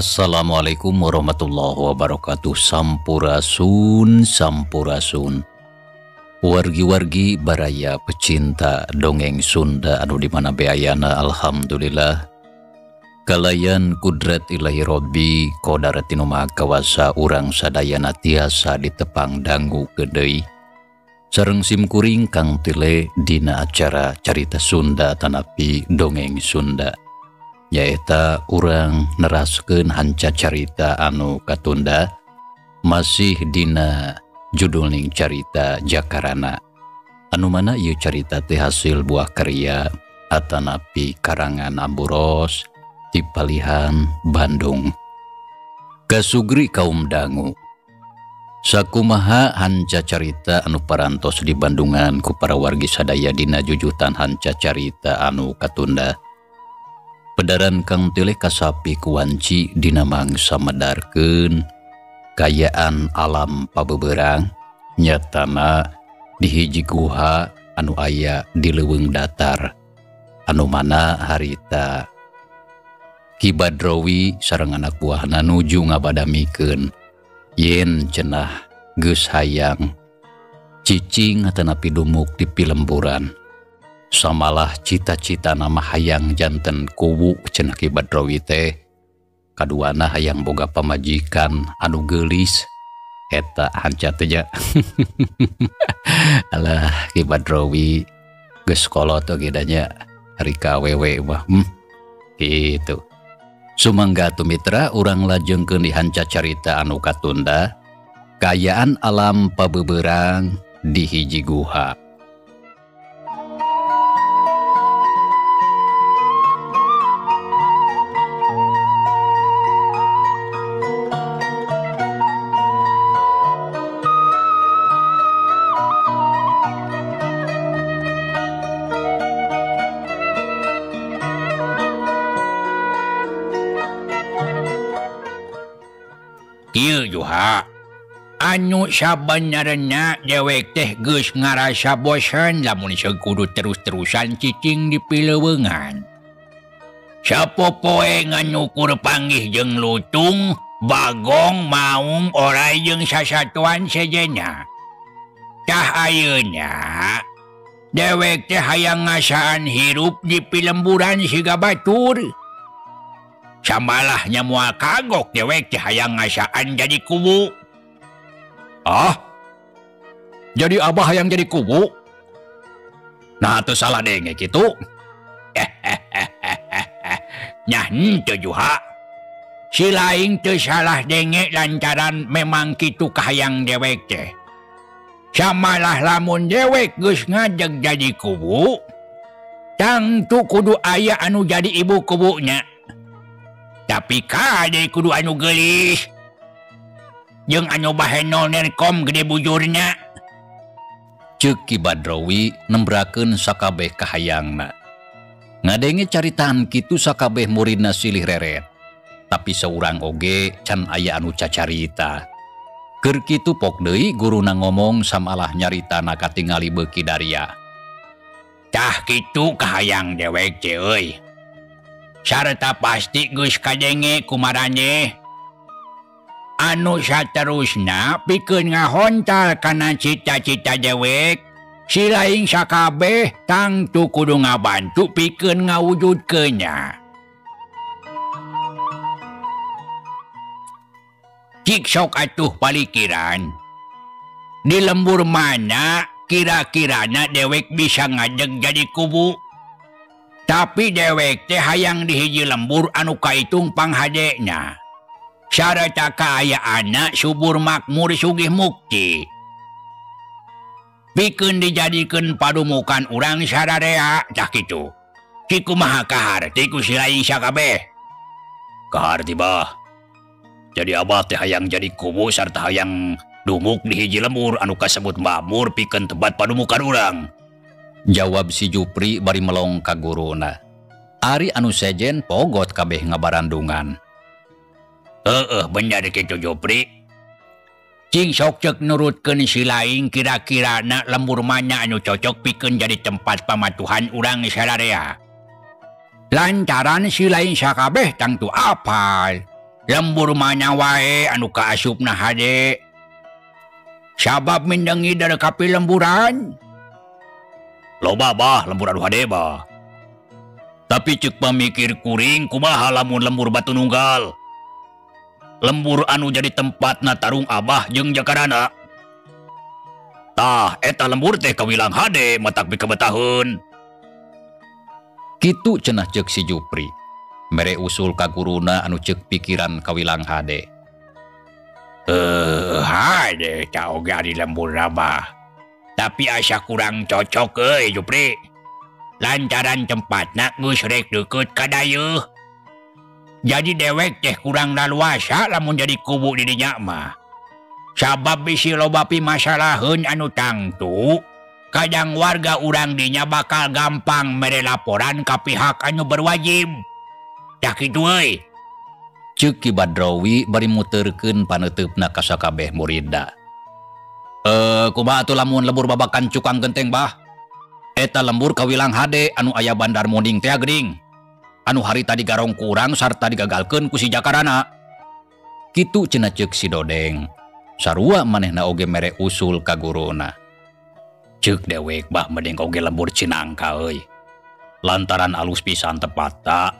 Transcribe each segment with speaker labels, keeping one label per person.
Speaker 1: Assalamualaikum warahmatullahi wabarakatuh. Sampurasun, sampurasun. Wargi-wargi baraya pecinta dongeng Sunda anu dimana beayana, alhamdulillah. Kalayan kudrat ilahi Robbi kodaratinu maha kawasa urang sadayana tiasa ditepang dangu gedei. Sareng simkuring kang tile dina acara carita Sunda tanapi dongeng Sunda. Nyaeta urang neraskeun hanca carita anu katunda masih dina judulning carita Jakarana anu mana ieu carita teh hasil buah karya atanapi karangan Amburos ti Palihan Bandung. Kasugri kaum dangu sakumaha hanca carita anu parantos di Bandungan ku para wargi sadaya dina jujutan hanca carita anu katunda. Pedaran kang tilih kasapi kuwanci dina mangsa medarkeun kayaan alam pabeberang nyatana di hiji guha anu aya di leuweung datar anu mana harita Ki Badrowi sareng anak buahna nuju ngabadamikeun yen cenah geus hayang cicing atanapi dumuk di pilemburan. Samalah cita-cita nama hayang janten kuwu cenah Ki Badrowi teh. Kaduana hayang boga pamajikan anu geulis eta hanca teh ja. Alah Ki Badrowi geus kolot oge da nya ari ka awewe mah. Kitu. Sumangga atuh mitra urang lajengkeun di hanca carita anu katunda kayaan alam pabeberang di hiji guha.
Speaker 2: Kieu Juha, anu sabenerna dewek teh geus ngarasa bosan lamun kudu terus-terusan cicing di pileuweungan. Sapopoe nganukur panggih jeung lutung, bagong, maung, oray jeung sasatuan sejenna. Tah ayeuna dewek teh hayang ngasaan hirup di pilemburan siga batur. Samalahnya moal kagok dewek teh hayang ngasaan jadi kubu.
Speaker 3: Ah? Jadi abah hayang jadi kubu? Nah teu salah denge kitu.
Speaker 2: Nya henteu Juha. Si laing teu salah denge lantaran memang kitu kahayang dewek teh. Samalah lamun dewek geus ngajeg jadi kubu, tangtu kudu aya anu jadi ibu kubunya. Tapi kade kudu anu geulis jeung anu bahenol nerkom gede bujurnya.
Speaker 1: Ceuk Ki Badrowi nembrakeun sakabeh kahayangna. Ngadenge caritaan kitu sakabeh muridna silih reret. Tapi saurang oge can aya anu cacarita. Keur kitu pok deui guruna ngomong samalah nyaritana katingali beuki daria.
Speaker 2: Tah kitu kahayang dewek teh euy. Sarta pasti geus kadenge kumarane. Anu saterusna pikeun ngahontal kana cita-cita dewek, si laing sakabeh tangtu kudu ngabantu pikeun ngawujudkeunnya. Cik sok atuh palikiran. Di lembur mana kira-kirana dewek bisa ngajeg jadi kubu? Tapi dewek teh hayang di hiji lembur anu kaitung panghadena. Sareta kaayaanna subur makmur sugih mukti. Pikeun dijadikeun padumukan urang sadarea tah kitu. Ki kumaha kaharti ku si laing sakabeh?
Speaker 3: Kaharti bah. Jadi abah teh hayang jadi kubu sarta hayang dumuk di hiji lembur anu kasebut makmur pikeun tempat padumukan urang.
Speaker 1: Jawab si Jupri bari melong ka guruna. Ari anu sejen pogot kabeh ngabarandungan.
Speaker 2: Bener kitu Jupri. Cing sok ceuk nurutkeun si laing kira-kirana lembur mana anu cocok pikeun jadi tempat pamatuhan urang sadarea. Lantaran si lain sakabeh tangtu apal lembur mana wae anu kaasupna hade. Sabab mindengi dari kapi lemburan.
Speaker 3: Loba bah lembur anu hade bah. Tapi cek pamikir kuring kumaha lamun lembur batu nunggal. Lembur anu jadi tempatna tarung abah jeung jakarana. Tah eta lembur teh kawilang hade matak bikabetaheun.
Speaker 1: Kitu cenah cek si Jupri. Mere usul ka guruna anu cek pikiran kawilang hade.
Speaker 2: Hade tau gari lembur abah. Tapi asa kurang cocok Jupri. Lantaran tempatna geus rek deukeut ka dayeuh. Jadi dewek teh kurang laluasa lamun jadi kubu di dinya mah. Sabab bisi loba pi masalaheun anu tangtu, kadang warga urang dinya bakal gampang mere laporan ka pihak anu berwajib. Dah kitu euy.
Speaker 1: Ceuk Ki Badrawi bari muterkeun paneteupna ka sakabeh muridna. Kumaha atuh lamun lembur babakan cukang genteng bah? Eta lembur kawilang hade anu aya bandar munding teh geuning. Anu harita digarong ku urang sarta digagalkeun ku si jakarana. Kitu cenah ceuk si Dodeng. Sarua manehna oge mere usul ka guruna.
Speaker 3: Ceuk dewek bah mending oge lembur Cinangka euy. Lantaran alus pisan tepatna.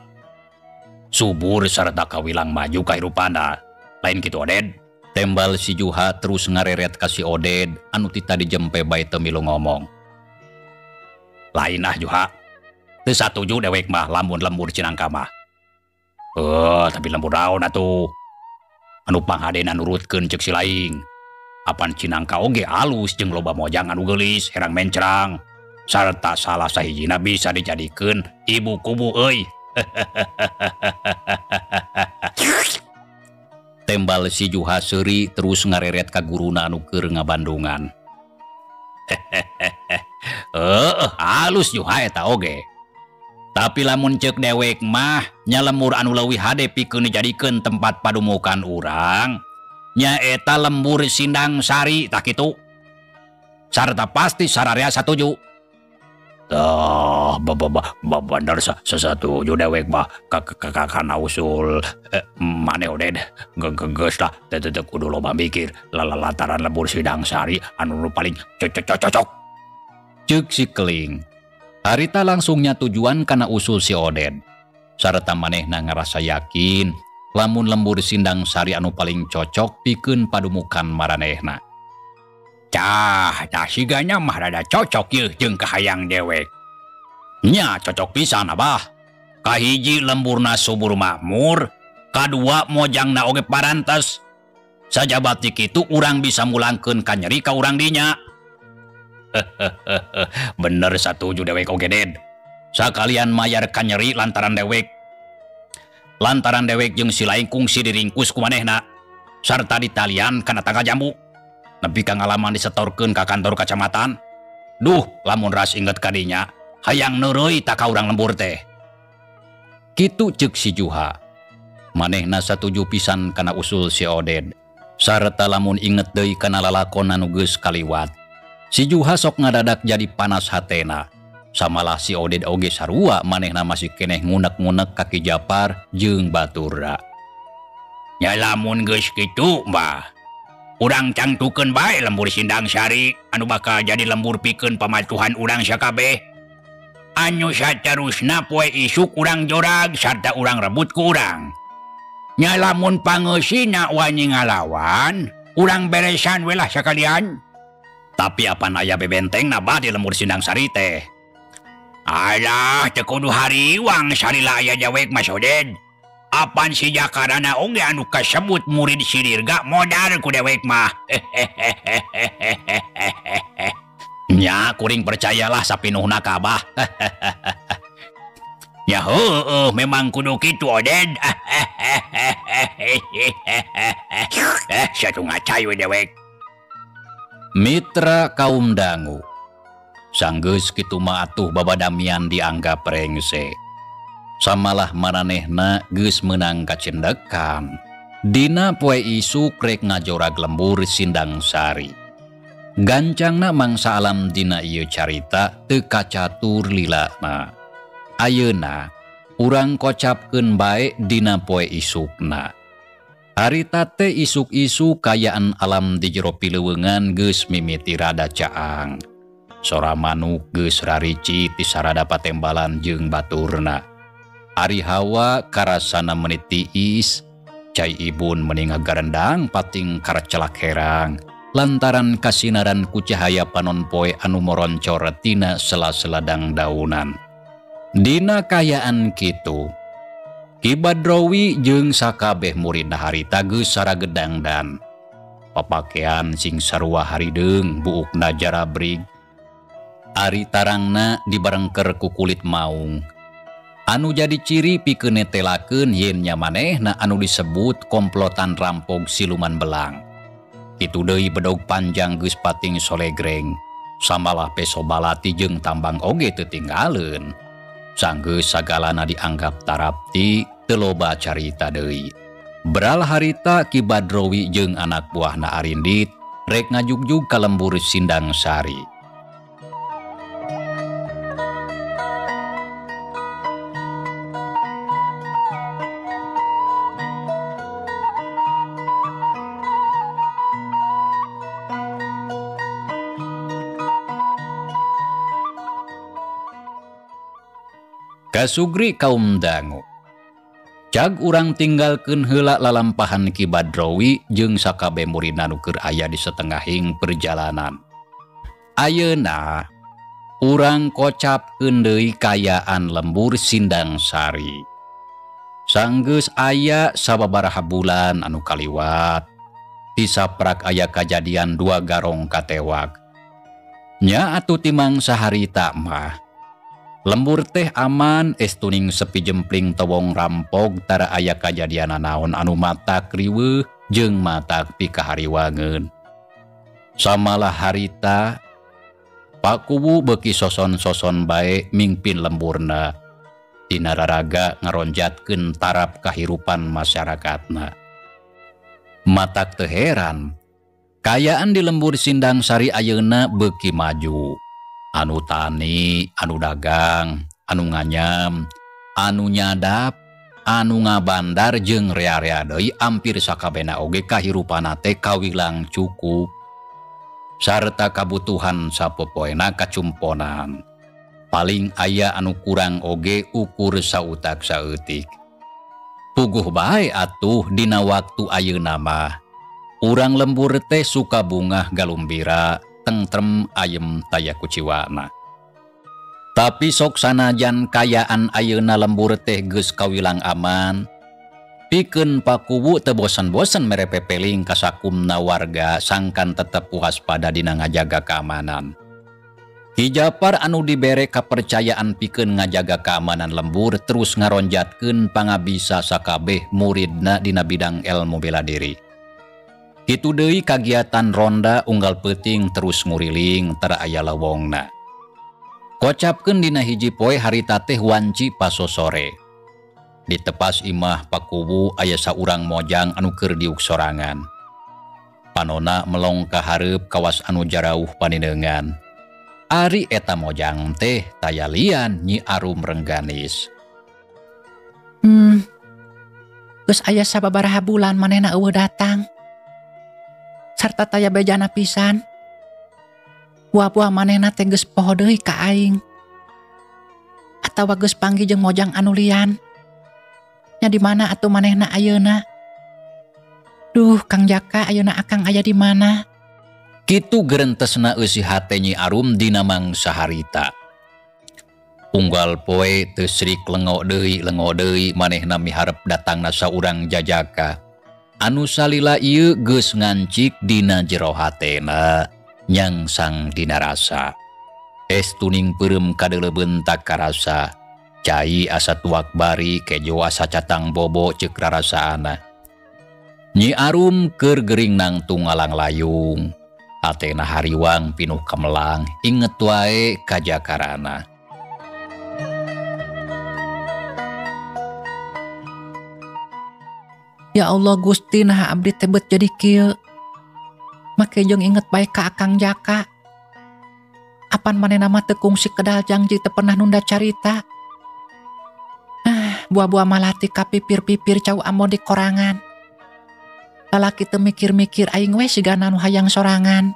Speaker 3: Subur sarta kawilang maju kahirupana. Lain kitu Oded.
Speaker 1: Tembal si Juha terus ngareret ka si Oded anu tita dijempe bae teu milu ngomong.
Speaker 3: Lain Juha. Teu satuju dewek mah lamun lembur Cinangka mah. Tapi lembur naon atuh? Anu panghadeuna nurutkeun ceuk si Laing. Apan Cinangka oge alus jeung loba mojang anu geulis herang mencrang. Sarta salah sahijina bisa dijadikeun ibu kubu euy.
Speaker 1: Tembal si Juha seuri terus ngareret ka guruna anu keur ngabandungan.
Speaker 3: Halus Juha eta oge. Tapi lamun ceuk dewek mah nya lembur anu leuwih hade pikeun dijadikeun tempat padumukan urang nya eta lembur Sindang Sari tah kitu. Sarta pasti sararea satuju. Tah bener satuju dewek mah kana usul mane Oded geus lah teu kudu loba mikir lantaran lembur Sindang Sari anu paling cocok.
Speaker 1: Ceuk si Keling. Harita langsungnya tujuan kana usul si Oded. Sarta manehna ngarasa yakin lamun lembur Sindang Sari anu paling cocok pikeun padumukan maranehna.
Speaker 2: Cah sigana mah rada cocok yeuh jeung kahayang dewek.
Speaker 3: Nya cocok pisan abah. Kahiji lemburna subur makmur, kadua mojangna oge parantes. Sajabat ti kitu urang bisa mulangkeun ka nyeri ka urang dinya. Bener satuju dewek oge Ded. Sakalian mayar ka nyeri lantaran dewek jeung si Laing kungsi diringkus ku manehna sarta ditalian kana tangga jambu nepi ka ngalaman disetorkeun ka kantor kacamatan. Duh lamun ras inget ka dinya hayang neureui tak ka urang lembur teh.
Speaker 1: Kitu ceuk si Juha. Manehna satuju pisan kana usul si Oded. Sarta lamun inget deui kana lalakon anu geus kaliwat. Si Juha sok ngadadak jadi panas hatena. Samalah si Oded oge sarua manehna masih keneh ngunek-ngunek kaki Japar jeung baturna.
Speaker 2: Ya lamun geus kitu mah urang cangtukeun bae lembur Sindang Sari anu bakal jadi lembur pikeun pamatuhan urang sakabeh. Anu saterusna poe isuk urang jorag sarta urang rebut ku urang. Nya lamun pangeusina wani ngalawan urang beresan we lah sakalian.
Speaker 3: Tapi apan aya bebenteng na bah di lembur Sindang Sari teh?
Speaker 2: Alah, teu kudu hariwang sarila aya dewek Mas Oded. Apan si jakarana oge anu kasebut murid si Dirga modal ku dewek mah.
Speaker 3: Nya kuring percayalah sapinuhna ka Abah.
Speaker 2: Ya memang kudu kitu Oded. Satu ngacai we dewek.
Speaker 1: Mitra kaum dangu. Sanggeus kitu mah atuh babadamian dianggap rengse. Samalah maranehna geus meunang kacendekan. Dina poe isuk rek ngajorag lembur Sindang Sari. Gancangna mangsa alam dina ieu carita teu kacatur lilana. Ayeuna urang kocapkeun bae dina poe isukna. Harita teh isuk-isu kayaan alam di jero pileuweungan geus mimiti rada caang. Sora manuk geus rarici ti sarada patembalan jeung baturna. Ari hawa karasana menit tiis, cai ibun mending ngagarendang pating karacelak herang. Lantaran kasinaran ku cahaya panon poe anu moroncor tina sela-seladang daunan. Dina kayaan kitu, Ki Badrowi jeung sakabeh muridna harita geus saragedangdan. Papakean sing sarua harideung buukna jarabrig. Ari tarangna dibarengker ku kulit maung. Anu jadi ciri pikeun netelakeun yen nya manehna anu disebut komplotan rampog siluman belang. Kitu deui bedog panjang geus pating solegreng. Samalah peso balati jeung tambang oge teu tinggaleun. Sanggeus sagalana dianggap tarapti teu loba carita deui. Beral harita Ki Badrowi jeung anak buahna Arindit rek ngajugjug ka lembur Sindang Sari. Kasugri kaum dangu. Cag urang tinggalkeun heula lalampahan Ki Badrowi jeung sakabeh muridna nu keur aya di satengahing perjalanan. Ayeuna urang kocapkeun deui kayaan lembur Sindang Sari. Sanggeus aya sababaraha bulan anu kaliwat, ti saprak aya kajadian 2 garong katewak. Nya atuh timang saharita mah lembur teh aman estuning sepi jempling tewong rampog tara aya kajadian naon anu matak riweuh jeung matak pikahariwangeun. Samalah harita Pak Kuwu beuki soson-soson bae mingpin lemburna tina raraga ngaronjatkeun tarap kahirupan masyarakatna. Matak teu heran kayaan di lembur Sindang Sari ayeuna beuki maju. Anu tani, anu dagang, anu nganyam, anu nyadap, anu ngabandar jeung rea-rea deui ampir sakabehna oge kahirupana teh kawilang cukup. Sarta kabutuhan sapopoena kacumponan. Paling aya anu kurang oge ukur sautak saeutik. Puguh bae atuh dina waktu ayeuna mah. Urang lembur teh suka bungah galumbira, tentrem ayem taya kuciwana. Tapi sok sanajan kayaan ayeuna lembur teh geus kawilang aman, pikeun Pak Kuwu teu bosan-bosan mere pepeling ka sakumna warga sangkan tetep waspada dina ngajaga keamanan. Ki Japar anu dibere kapercayaan pikeun ngajaga keamanan lembur terus ngaronjatkeun pangabisa sakabeh muridna dina bidang ilmu bela diri. Kitu deui kagiatan ronda unggal peuting terus nguriling tara aya lewongna. Kocapkeun dina hiji poe harita teh wanci paso sore. Di tepas imah Pak Kuwu aya saurang mojang anu keur diuk sorangan. Panona melong ka hareup kawas anu jarauh panindeungan. Ari eta mojang teh taya lian Nyi Arum Rengganis.
Speaker 4: Geus aya sababaraha bulan manehna eueuh datang. Sarta taya bejana pisan. Buah-buah manehna teh geus poho deui ka aing. Atawa geus panggih jeung mojang anu lian. Nya di mana atuh manehna ayeuna? Duh, Kang Jaka, ayeuna akang aya di mana?
Speaker 1: Kitu gerentesna eusi hate Nyi Arum dina mangsa harita. Unggal poe teu srik lengo deui manehna miharep datangna saurang jajaka. Anu salila ieu geus ngancik dina jero hatena nyangsang dina rasa. Estuning peureum kadeuleubeun tak karasa. Cai asa tuak bari kejo asa catang bobo ceuk rarasaana. Nyi Arum keur gering nang tunggalang layung. Hatena hariwang pinuh kamelang inget wae kajakarana.
Speaker 4: Ya Allah Gusti, nah abdi teh beut jadi kieu. Make jeung inget bae ka Akang Jaka. Apan manehna mah teu kungsi kedal janji teu pernah nunda carita. Buah-buah malati kapipir-pipir cau amo di korangan. Lalaki teu mikir-mikir aing we sigana nu hayang sorangan.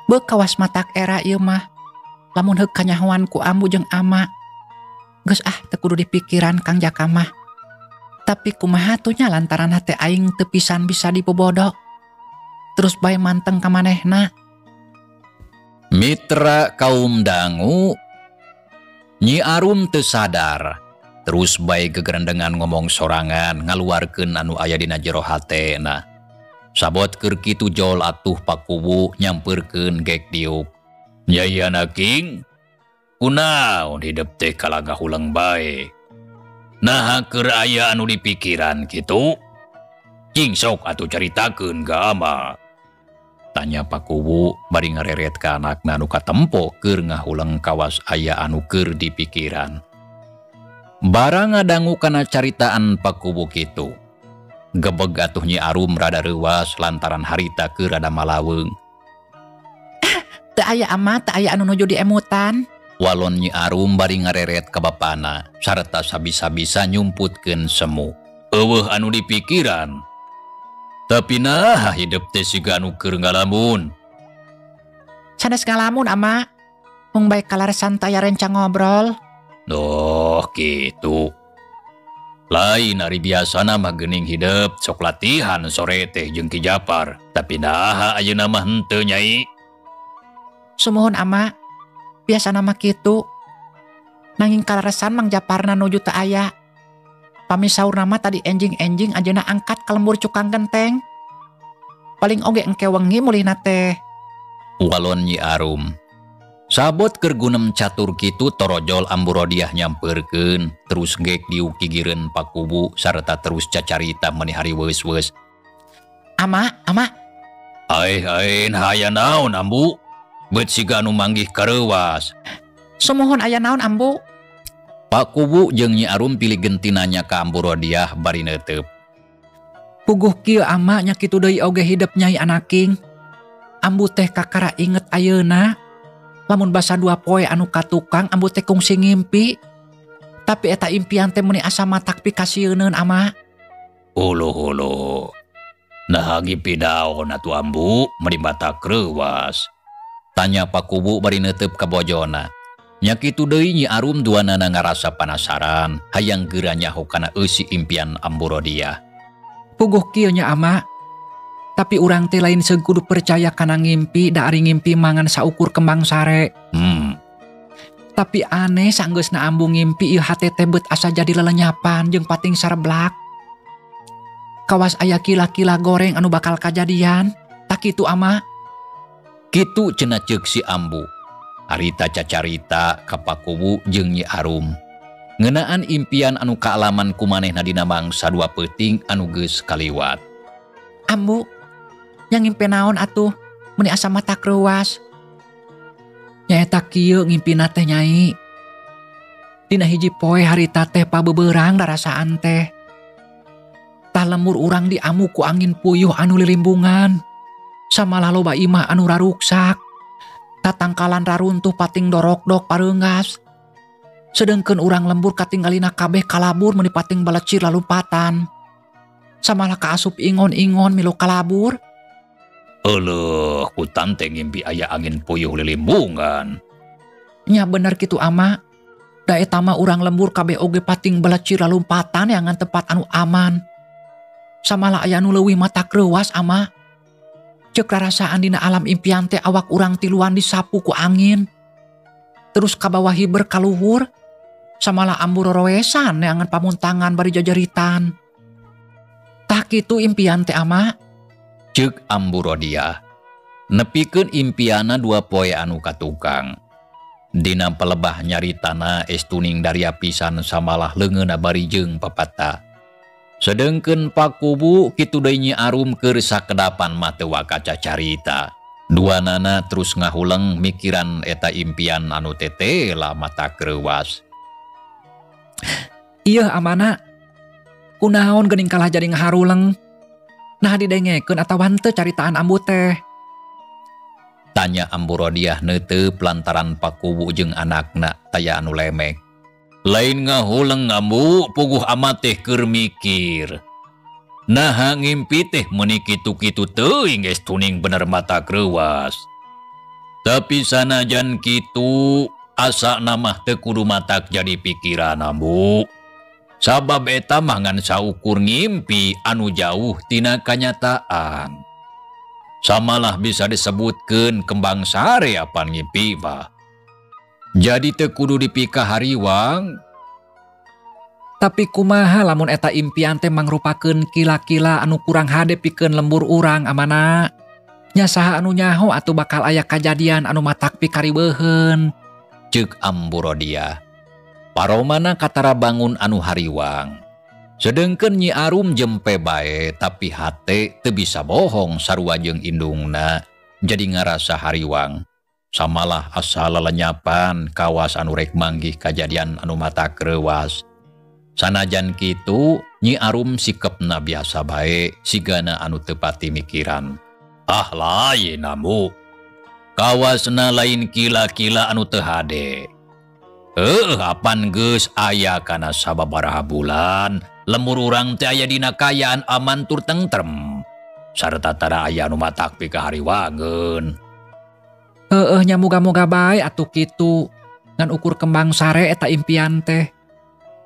Speaker 4: Beuk kawas matak era ieu mah. Lamun heuk kanyahoan ku ambu jeung ama. Geus teu kudu dipikiran Kang Jaka mah. Tapi kumaha tuh nya lantaran hate aing teu pisan bisa dibobodo. Terus bae manteng ka manehna.
Speaker 1: Mitra kaum dangu, Nyi Arum teu sadar. Terus bae gegerendengan ngomong sorangan ngaluarkeun anu aya dina jero hatena. Sabot keur kitu jol atuh Pakuwu nyampeurkeun gek diuk. Nyai anaking, kunaon hidup teh kalagah ulang bae. Nah keur aya anu dipikiran kitu? Cing sok atuh caritakeun ka ama. Tanya Pakuwu bari ngareret ka anakna anu katempo keur ngahulang kawas aya anu keur dipikiran. Barang ngadangu kana caritaan Pakuwu kitu. Gebeg atuh Nyi Arum rada reuwas lantaran harita keur rada malaweung.
Speaker 4: Teu aya ama, teu aya anu nuju diemutan.
Speaker 1: Walon Nyi Arum bari ngareret ka bapana sarta sabisa-bisa nyumputkeun semu. Eueuh anu dipikiran. Tapi nah hidup teh siga anu keur ngalamun.
Speaker 4: Sanes ngalamun ama. Mung bae kalaresan taya rencang ngobrol.
Speaker 1: Doh gitu. Lain ari biasana mah geuning hidup sok latihan sore teh jeung Ki Japar. Tapi nah ayeuna mah henteu Nyai.
Speaker 4: Sumuhun ama. Biasana mah kitu. Nanging kalaresan Mang Japarna nuju teu aya. Pamisaurna mah tadi enjing-enjing ajeuna angkat ka lembur cukang genteng. Paling oge engke wengi mulihna teh.
Speaker 1: Walon Nyi Arum. Sabot keur gunem catur kitu torojol Amburodiah nyampeurkeun terus gek diuk gigireun Pakuwu sarta terus cacarita meuni hari weus-weus.
Speaker 4: Ama.
Speaker 1: Ain haya naon Ambu? Beut siga anu manggih kareuwas.
Speaker 4: Sumuhun aya naon Ambu?
Speaker 1: Pakuwu jeung Nyi Arum pilih genti nanya ka Amburodiah bari neuteub.
Speaker 4: Puguh kieu ama nya kitu deui oge hidup Nyai Anaking. Ambu teh kakara inget ayeuna. Lamun basa 2 poe anu katukang ambu teh kungsi ngimpi. Tapi eta impian teh meni asa matak pikasieun ama.
Speaker 1: Uluh. Nah ngimpi daon atuh Ambu meuni batak reuwas. Tanya Pakuwu bari neuteub ka bojona. Nya kitu deui Nyi Arum duanana ngarasa panasaran hayang geura nyaho kana eusi impian Amburodiah.
Speaker 4: Puguh kieu nya ama. Tapi urang teh lain seug kudu percaya kana ngimpi da ari ngimpi mangan saukur kembang sare. Tapi aneh sanggeusna Ambu ngimpi ieu hate teh beut asa jadi lelenyapan jeung pating sareblak. Kawas aya kila-kila goreng anu bakal kajadian. Tak kitu ama.
Speaker 1: Kitu cenah ceuk si Ambu. Harita cacarita ka Pakuwu jeung Nyi Arum. Ngeunaan impian anu kaalaman ku manehna dina mangsa 2 peuting anu geus kaliwat.
Speaker 4: Ambu, yang ngimpi naon atuh meni asa matak reuwas. Nyaeta kieu ngimpina teh Nyai. Dina hiji poe harita teh pabebeurang darasaan teh. Tah lemur urang diamu ku angin puyuh anu lilimbungan. Samalah loba imah anu raruksak. Tatangkalan raruntuh pating dorok-dok pareunggas. Sedengkeun urang lembur katinggalina kabeh kalabur meni pating balecir lalumpatan. Samalah kaasup ingon-ingon milu kalabur.
Speaker 1: Eueuh, kutan teh ngimpi aya angin puyuh lilimbungan.
Speaker 4: Nya bener kitu ama. Da eta mah urang lembur kabeh oge pating balecir lalumpatan yangan tempat anu aman. Samalah aya anu leuwih matak reuwas ama. Ceuk rarasaan dina alam impian teh awak urang tiluan disapu ku angin. Terus kabawah hiber ka luhur. Samalah Ambu rorowesan neangan pamuntangan bari jajaritan. Tah kitu impian teh ama.
Speaker 1: Ceuk Amburodiah. Nepikeun impiana 2 poe anu katukang. Dina pelebah nyaritana estuning daria pisan samalah leungeunna bari jeung papata. Sedengkeun Pakuwu kitu deui Nyi Arum keur sakedapan mah teu wakaca carita. Duanana terus ngahuleng mikiran eta impian anu tete lah matak reuwas.
Speaker 4: Ieu amana. Kunaon geuning kalah jadi ngaharuleng. Nah didengekeun atawa henteu caritaan Ambu teh?
Speaker 1: Tanya Amburodiah neuteub lantaran Pakuwu jeung anakna taya anu lemek. Lain ngahuleng Ambu, puguh amat teh keur mikir.
Speaker 3: Nah ngimpi teh meuni kitu-kitu teuing geus tuning bener mata kreuwas. Tapi sanajan kitu asa namah teu kudu matak jadi pikiran ambu. Sabab eta mah ngan saukur ngimpi anu jauh tina kanyataan. Samalah bisa disebutkeun kembang sare apan ngimpi mah. Jadi teu kudu dipika hariwang.
Speaker 4: Tapi kumaha lamun eta impian teh mangrupakeun kila-kila anu kurang hade pikeun lembur urang amana. Nya saha anu nyaho atuh bakal aya kajadian anu matak pikariweuheun.
Speaker 3: Ceuk Ambu Rodia. Paromana katara bangun anu hariwang. Sedengkeun Nyi Arum jempe bae tapi hate teu bisa bohong sarua jeung indungna jadi ngarasa hariwang. Samalah asa lelenyapan kawas anu rek manggih kajadian anu matak kreuwas. Sanajan kitu Nyi Arum sikepna biasa bae sigana anu teu pati mikiran. Ah lain ambu. Kawasna lain kila-kila anu teu hade. Apan geus aya kana sababaraha bulan lemur urang teh aya dina kayaan aman tur tentrem. Sarta tara aya anu matak pika hariwangeun.
Speaker 4: Nya moga-moga bae atuh kitu. Ngan ukur kembang sare eta impian teh.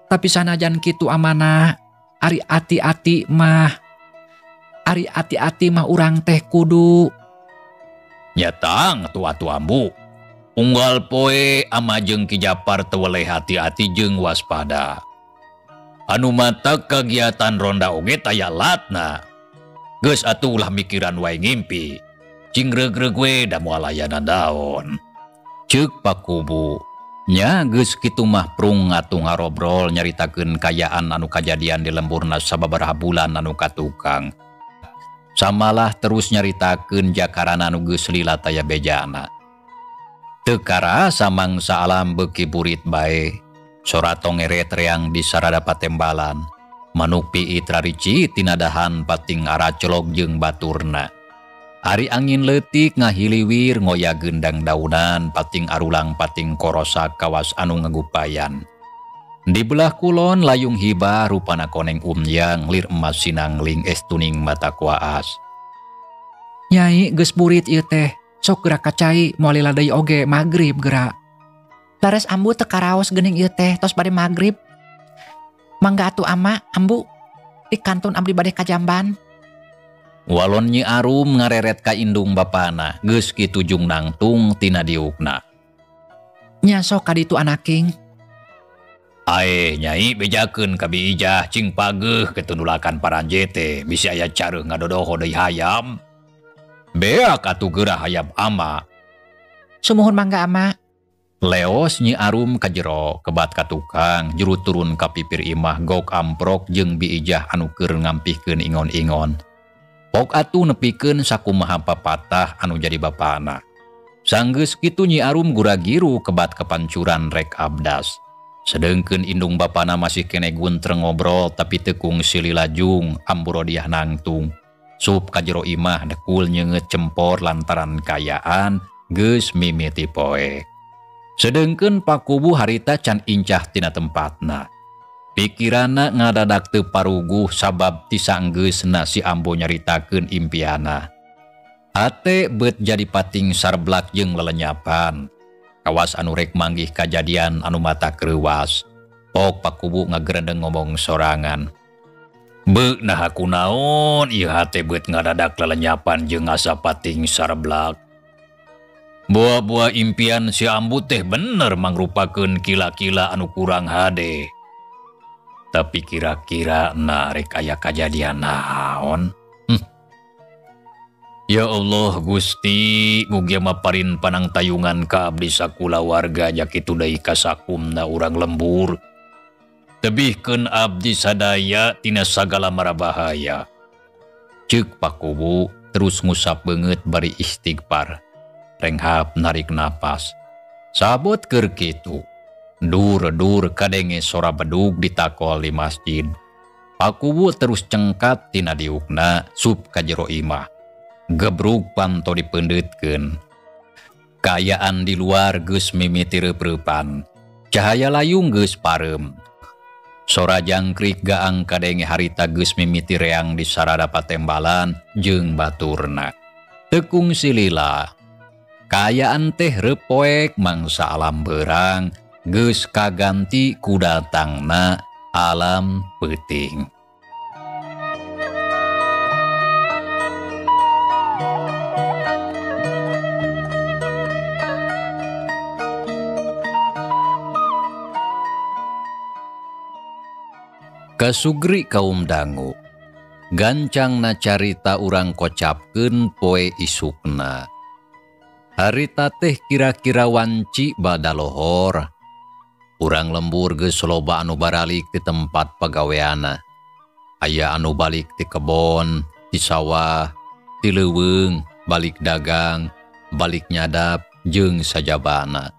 Speaker 4: Tapi sanajan kitu amanah, ari ati-ati mah urang teh kudu.
Speaker 3: Nyatang atu ambu. Unggal poe ama jeung Ki Japar teu weleh hati-hati jeung waspada. Anu matak kagiatan ronda oge taya latna. Geus atuh ulah mikiran wae ngimpi. Cing regreg we da moal aya daon. Ceuk Pakubu. Nya geus kitu mah prung atuh ngarobrol nyaritakeun kayaan anu kajadian di lemburna sababaraha bulan anu katukang. Samalah terus nyaritakeun jakaran anu geus lila taya bejana. Teu kara samangsa alam beuki burit bae. Sora tongeret reang di sarada patembalan. Manuk piit rarici tina dahan pating aracolog jeung baturna. Ari angin leutik ngahiliwir ngoya gendang daunan pating arulang pating korosa kawas anu ngagupayan. Di belah kulon layung hibah rupana koneng umyang lir emas sinangling estuning mata kuaas.
Speaker 4: Nyai geus burit ieu teh. Sok gerak kacai moal lila deui oge magrib gerak. Lares ambu teu karaos geuning ieu teh tos bade magrib. Mangga atuh ama ambu di kantun abdi bade ka Jamban.
Speaker 3: Walon Nyi Arum ngareret ka indung bapana geus kitu jung nangtung tina diukna.
Speaker 4: Nya sok ka ditu anaking.
Speaker 3: Ae Nyai bejakeun ka biijah cing pageuh ketundulakan paranje teh bisi aya careuh ngadodoho deui hayam. Beak atuh geurah hayam ama.
Speaker 4: Sumuhun mangga ama.
Speaker 3: Leos Nyi Arum ka jero kebat ka tukang juru turun ka pipir imah gok amprok jeung biijah anu keur ngampihkeun ingon-ingon. Pok atuh nepikeun sakumaha papatah anu jadi bapana. Sanggeus kitu Nyi Arum gura-giru kebat kepancuran rek abdas. Sedengkeun indung bapana masih kene guntreng ngobrol tapi teu kungsi lilajung Ambu Rodiah nangtung. Sup ka jero imah dekul nyeungeut cempor lantaran kayaan geus mimiti poe. Sedengkeun Pakubu harita can incah tina tempatna. Pikiranna ngadadak teu paruguh sabab ti sanggeusna si Ambo nyaritakeun impiana. Hate beut jadi pating sarblak jeung lelenyapan. Kawas anu rek manggih kajadian anu mata kreuwas. Pok Pakubu ngagerendeng ngomong sorangan. Beuk nah aku naon ieu hate beut ngadadak lelenyapan jeung asa pating sarblak. Buah-buah impian si Ambu teh bener mangrupakeun kila-kila anu kurang hade. Tapi kira-kira rek aya kajadian naon? Ya Allah Gusti, mugia maparin panang tayungan ka abdi sakula warga jakitu deui ka sakumna urang lembur. Tebihkeun abdi sadaya tina sagala marabahaya. Ceuk Pakubu terus ngusap beungeut bari istighfar. Renghap narik napas. Sabot keur kitu. Dur kadenge sora bedug ditakol di masjid. Pakubu terus cengkat tina diukna sup ka jero imah. Gebrug panto dipeundeutkeun. Kayaan di luar geus mimiti reup-reupan. Cahaya layung geus pareum.
Speaker 1: Sora jangkrik gaang kadenge harita geus mimiti reang di sarada patembalan jeung baturna. Tekung silila. Kaayaan teh repoek mangsa alam beurang geus kaganti ku datangna alam peuting. Kasugri kaum dangu, gancangna carita urang kocapkeun poe isukna. Harita teh kira-kira wanci bada lohor. Urang lembur geus loba anu baralik di tempat pagaweana. Aya anu balik di kebon, di sawah, di leuweung, balik dagang, balik nyadap jeung sajabana.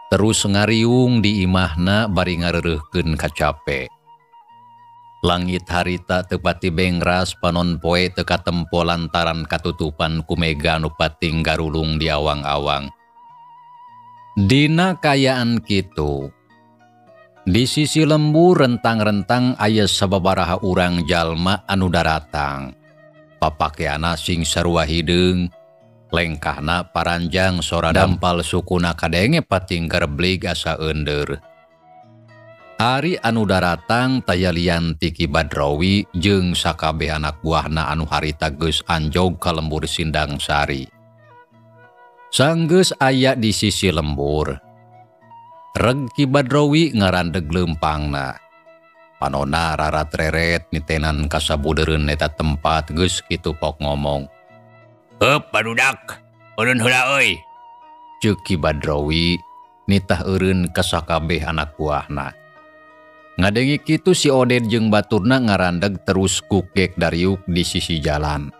Speaker 1: Terus ngariung di imahna bari ngareureuhkeun kacape. Langit harita tepati bengras panon poe teka tempo lantaran katutupan kumega nu pating garulung di awang-awang. Dina kayaan kitu. Di sisi lembur rentang-rentang aya sababaraha urang jalma anu daratang. Papakeana sing sarua hideung, lengkahna paranjang sora dampal sukuna kadenge pating gerblig asa eundeur. Ari anu daratang taya lian ti Ki Badrawi jeung sakabeh anak buahna anu harita geus anjog ka lembur Sindang Sari. Sanggeus aya di sisi lembur. Reg Ki Badrawi ngarandeg leumpangna. Panona rarat reret nitenan kasabudereun eta tempat geus kitu pok ngomong.
Speaker 2: Heup barudak, ulun heula euy.
Speaker 1: Ceuk Ki Badrawi nitah eureun ka sakabeh anak buahna. Ngadengi kitu si Oded jeung baturna ngarandeg terus kukek dariuk di sisi jalan.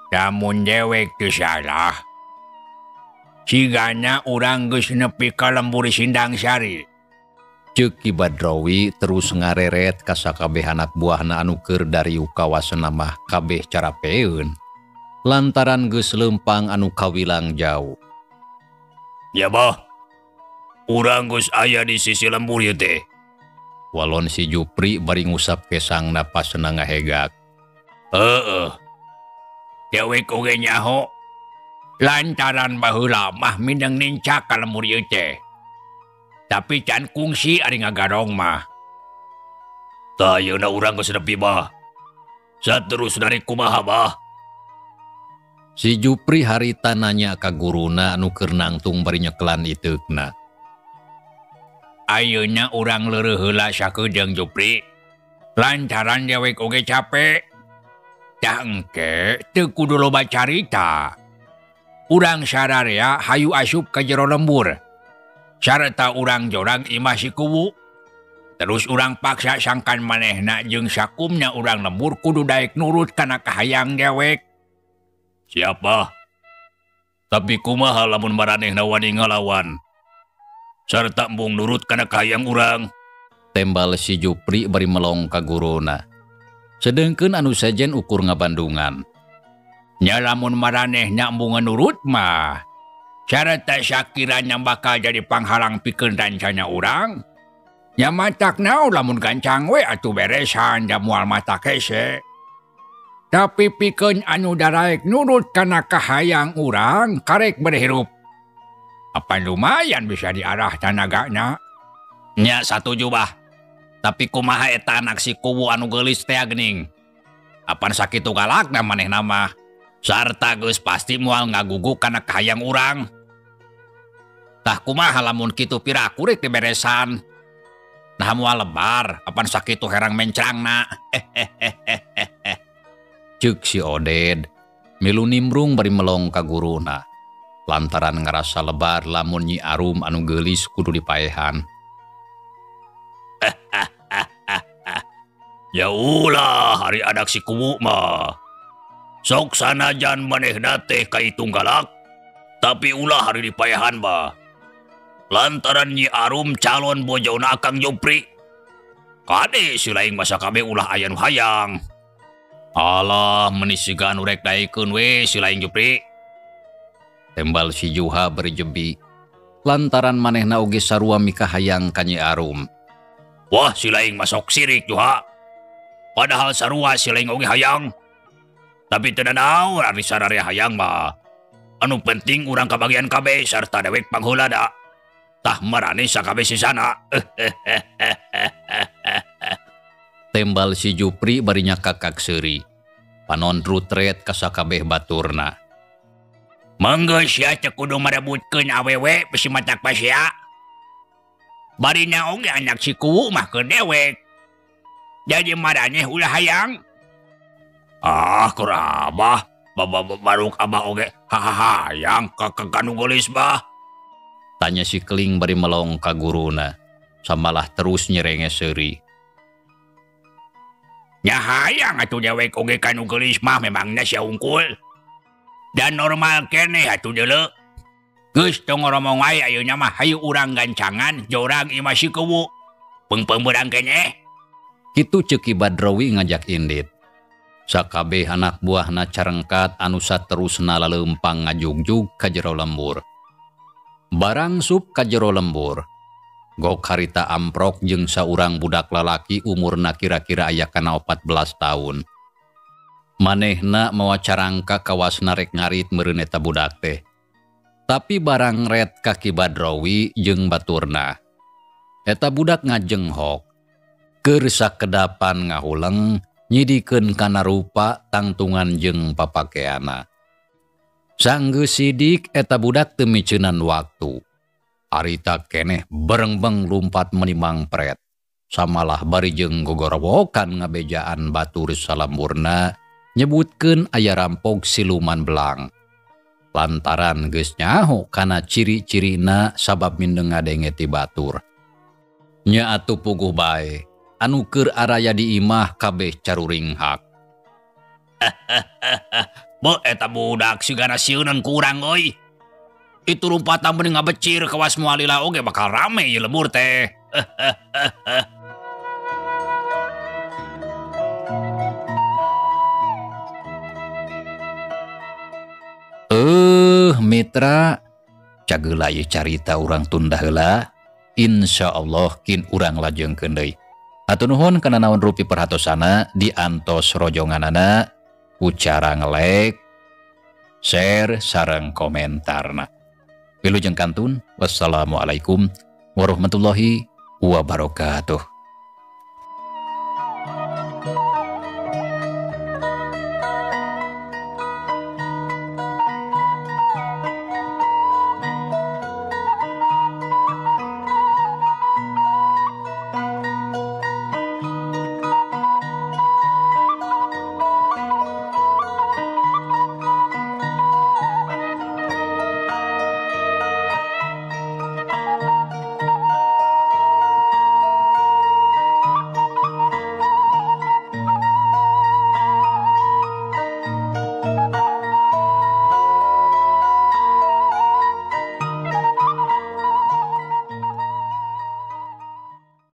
Speaker 2: Lamun dewek teu salah, sigana urang geus nepi ka lembur Sindang Sari.
Speaker 1: Ceuk Ki Badrawi terus ngareret ka sakabeh anak buahna anu keur dariuk kawaseuna mah kabeh carapeun. Lantaran geus leumpang anu kawilang jauh.
Speaker 2: Ya bah. Urang geus aya di sisi lembur ieu teh.
Speaker 1: Walon si Jupri bari ngusap kesangna pasna ngahegak.
Speaker 2: Heueuh. Dewek oge nyaho. Lantaran baheula mah mindeng nincak ka lembur ieu teh. Tapi can kungsi ari ngagarong mah. Tah ayeuna urang geus nepi bah. Saterus dari kumaha bah?
Speaker 1: Si Jupri harita nanya ka guruna anu keur nangtung bari nyekelan iteukna.
Speaker 2: Ayeuna urang leureuh heula sakeudeng Jupri. Lantaran dewek oge capek. Tah engke teu kudu loba carita. Urang sararea hayu asup ka jero lembur. Sarta urang jorang imah si kuwu. Terus urang paksa sangkan manehna jeung sakumnya urang lembur kudu daek nurut kana kahayang dewek.
Speaker 3: Siapa? Tapi kumaha lamun maranehna wani ngalawan? Sarta embung nurut kana kahayang urang.
Speaker 1: Tembal si Jupri bari melong ka guruna. Sedengkeun anu sejen ukur ngabandungan.
Speaker 2: Nya lamun maranehna embung nurut mah, sarta sakiranya bakal jadi panghalang pikeun rancana urang. Nya matak naon lamun gancang we atuh beresan da moal matak hese. Tapi pikeun anu daraek nurut kana kahayang urang karek berhirup. Apa lumayan bisa diarah tanagana?
Speaker 3: Nya satuju bah. Tapi kumaha eta anak si kuwu anu geulis teh geuning? Apan sakitu galakna manehna mah? Sarta geus pasti moal ngaguguk kana kahayang urang. Tah kumaha lamun kitu piraku rek diberesan? Nah moal lebar, apan sakitu herang mencrangna.
Speaker 1: Ceuk si Oded milu nimbrung bari melong ka guruna. Lantaran ngerasa lebar lamun Nyi Arum anu geulis kudu dipaehan.
Speaker 3: Ya ulah hari anak si kuwu mah. Sok sanajan manehna teh kaitung galak, tapi ulah hari dipaehan bah. Lantaran Nyi Arum calon bojona Akang Jupri. Kade si laing masa kabe ulah aya nu hayang. Alah menisigan urek daekeun we si laing Jupri.
Speaker 1: Tembal si Juha berjebi. Lantaran manehna oge sarua mika hayang ka Nyi Arum.
Speaker 2: Wah, si laing masuk sirik juha. Padahal sarua si laing oge hayang. Tapi teu naon ari sararea hayang mah. Anu penting urang kabagian kabeh sarta dewek pangheula da. Tah marane sakabeh sisana.
Speaker 1: Tembal si Jupri barinya kakak seuri. Panon rutret ka sakabeh baturna.
Speaker 2: Mangga sia teu kudu marebutkeun awewe bisi matak pasya. Barinya oge anak si kuwu mah ke dewek. Jadi marane ulah hayang. Ah, kurabah. Baruk abah oge hayang kanu gelis bah.
Speaker 1: Tanya si Keling bari melong ka guruna. Samalah terus nyerenge seuri.
Speaker 2: Nya hayang atuh dewek oge kanu gelis mah memangna sia unggul. Dan normal keneh atuh deuleu. Geus tong ngomong aya ayeuna mah hayu urang gancangan jorang ieu mah si kuwu. Peung-peung beurang keneh.
Speaker 1: Kitu ceuk Ki Badrowi ngajak indit. Sakabeh anak buahna carengkat anu saterusna laleumpang ngajugjug ka jero lembur. Barang sup ka jero lembur. Gok harita amprok jeung saurang budak lalaki umurna kira-kira aya kana 14 tahun. Manehna mawa carangka kawasna rek ngarit meureun eta budak teh. Tapi barang red ka Ki Badrowi jeung baturna. Eta budak ngajenghok. Keur sakedapan ngahuleng nyidikeun kana rupa tangtungan jeung papakeana. Sanggeus sidik eta budak teu miceunan waktu. Arita keneh berengbeng lumpat menimang pret. Samalah bari jeung gogorowokan ngabejaan batur salamurna nyebutkeun aya rampog siluman belang. Lantaran geus nyaho kana ciri-cirina sabab mindeng ngadenge ti batur. Nya atuh puguh bae. Anu keur araya di imah kabeh caruring hak.
Speaker 2: Bo eta budak sigana sieunan ku urang euy. Itu rumpatan bening ngabecir kawas moal lila oge bakal rame ieu lembur teh.
Speaker 1: Mitra cageula ieu carita urang tunda heula. Insyaallah kin urang lajengkeun deui. Atur nuhun kana naon rupi perhatosana diantos rojonganana ku cara nge-like, share sareng komentarna. Wilujeng kantun. Wassalamualaikum warahmatullahi wabarakatuh.